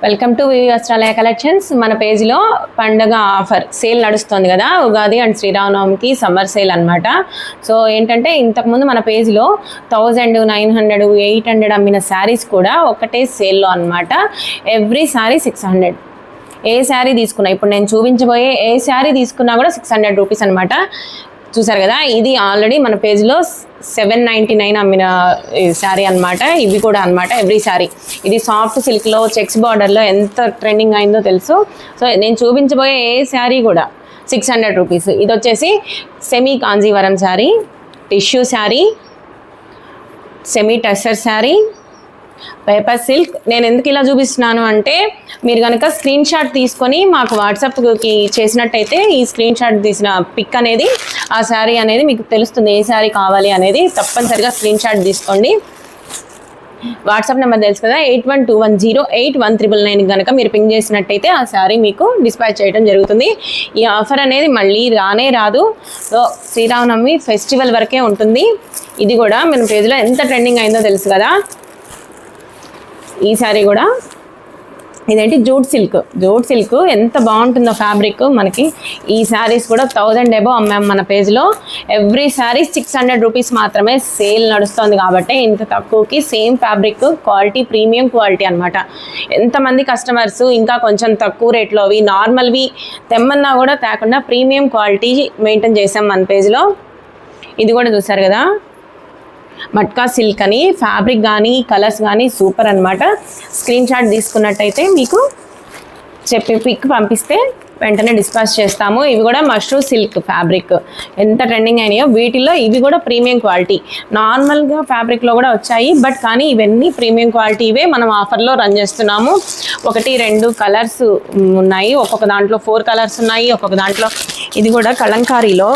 Welcome to VV Vastralaya collections. మన పేజ్లో పండగ ఆఫర్ సేల్ నడుస్తుంది కదా, ఉగాది అండ్ శ్రీరామనవమికి సమ్మర్ సేల్ అనమాట. సో ఏంటంటే ఇంతకుముందు మన పేజ్లో 1000, 900, 800 అమ్మిన శారీస్ కూడా ఒకటే సేల్లో అనమాట. ఎవ్రీ శారీ 600. ఏ శారీ తీసుకున్నా, ఇప్పుడు నేను చూపించబోయే ఏ శారీ తీసుకున్నా కూడా 600 రూపీస్ అనమాట. చూసారు కదా, ఇది ఆల్రెడీ మన పేజ్లో 799 అమ్మిన శారీ అనమాట. ఇవి కూడా అనమాట ఎవ్రీ శారీ. ఇది సాఫ్ట్ సిల్క్లో చెక్స్ బార్డర్లో ఎంత ట్రెండింగ్ అయిందో తెలుసు. సో నేను చూపించబోయే ఏ శారీ కూడా 600 రూపీస్. ఇది వచ్చేసి semi Kanjeevaram sari, tissue sari, semi tussar sari, paper silk. నేను ఎందుకు ఇలా చూపిస్తున్నాను అంటే, మీరు కనుక స్క్రీన్ షాట్ తీసుకొని మాకు వాట్సాప్కి చేసినట్టయితే ఈ స్క్రీన్ షాట్ తీసిన పిక్ అనేది, ఆ శారీ అనేది మీకు తెలుస్తుంది ఏ శారీ కావాలి అనేది. తప్పనిసరిగా స్క్రీన్ షాట్ తీసుకోండి. వాట్సాప్ నెంబర్ తెలుసు కదా, 8121081999 కనుక మీరు పింగ్ చేసినట్టయితే ఆ శారీ మీకు డిస్పాచ్ చేయడం జరుగుతుంది. ఈ ఆఫర్ అనేది మళ్ళీ రానే రాదు. సో శ్రీరామనవమి ఫెస్టివల్ వరకే ఉంటుంది. ఇది కూడా మన పేజ్లో ఎంత ట్రెండింగ్ అయిందో తెలుసు కదా. ఈ శారీ కూడా ఇదేంటి జూట్ సిల్క్ ఎంత బాగుంటుందో ఫ్యాబ్రిక్ మనకి. ఈ శారీస్ కూడా 1000 అబోవ్ అమ్మాం మన పేజ్లో. ఎవ్రీ శారీ 600 రూపీస్ మాత్రమే సేల్ నడుస్తుంది కాబట్టి ఇంత తక్కువకి same fabric, quality premium quality అనమాట. ఎంతమంది కస్టమర్స్ ఇంకా కొంచెం తక్కువ రేట్లో అవి నార్మల్వి తెమ్మన్నా కూడా తేకుండా ప్రీమియం క్వాలిటీ మెయింటైన్ చేసాం మన పేజ్లో. ఇది కూడా చూసారు కదా, మట్కా సిల్క్ అని ఫ్యాబ్రిక్ కానీ కలర్స్ కానీ సూపర్ అనమాట. స్క్రీన్ షాట్ తీసుకున్నట్టయితే మీకు చెప్పి పిక్ పంపిస్తే వెంటనే డిస్పాచ్ చేస్తాము. ఇవి కూడా మష్రూ సిల్క్ ఫ్యాబ్రిక్ ఎంత ట్రెండింగ్ అయినాయో. వీటిల్లో ఇవి కూడా ప్రీమియం క్వాలిటీ. నార్మల్గా ఫ్యాబ్రిక్లో కూడా వచ్చాయి, బట్ కానీ ఇవన్నీ ప్రీమియం క్వాలిటీ. ఇవే మనం ఆఫర్లో రన్ చేస్తున్నాము. 1, 2 కలర్స్ ఉన్నాయి, ఒక్కొక్క దాంట్లో 4 కలర్స్ ఉన్నాయి, ఒక్కొక్క దాంట్లో. ఇది కూడా కలంకారీలో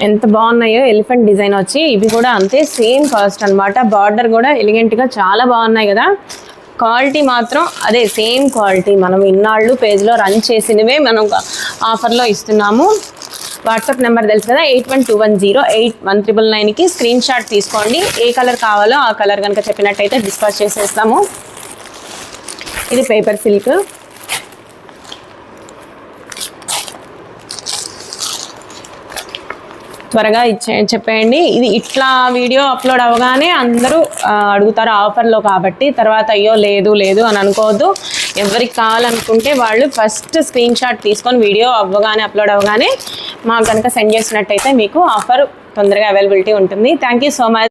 ఎంత బాగున్నాయో, ఎలిఫెంట్ డిజైన్ వచ్చి. ఇవి కూడా అంతే సేమ్ కాస్ట్ అనమాట. బార్డర్ కూడా ఎలిగెంట్గా చాలా బాగున్నాయి కదా. క్వాలిటీ మాత్రం అదే సేమ్ క్వాలిటీ. మనం ఇన్నాళ్ళు పేజ్లో రన్ చేసినవే మనం ఆఫర్లో ఇస్తున్నాము. వాట్సాప్ నెంబర్ తెలుసు కదా, 8121081999కి స్క్రీన్ షాట్ తీసుకోండి. ఏ కలర్ కావాలో ఆ కలర్ కనుక చెప్పినట్టయితే డిస్పాచ్ చేసేస్తాము. ఇది పేపర్ సిల్క్. త్వరగా చెప్పేయండి. ఇది ఇట్లా వీడియో అప్లోడ్ అవ్వగానే అందరూ అడుగుతారు ఆఫర్లో కాబట్టి. తర్వాత అయ్యో లేదు అని అనుకోవద్దు. ఎవరికి కావాలనుకుంటే వాళ్ళు ఫస్ట్ స్క్రీన్ షాట్ తీసుకొని వీడియో అప్లోడ్ అవ్వగానే మాకు కనుక సెండ్ చేసినట్టయితే మీకు ఆఫర్ తొందరగా అవైలబిలిటీ ఉంటుంది. Thank you so much.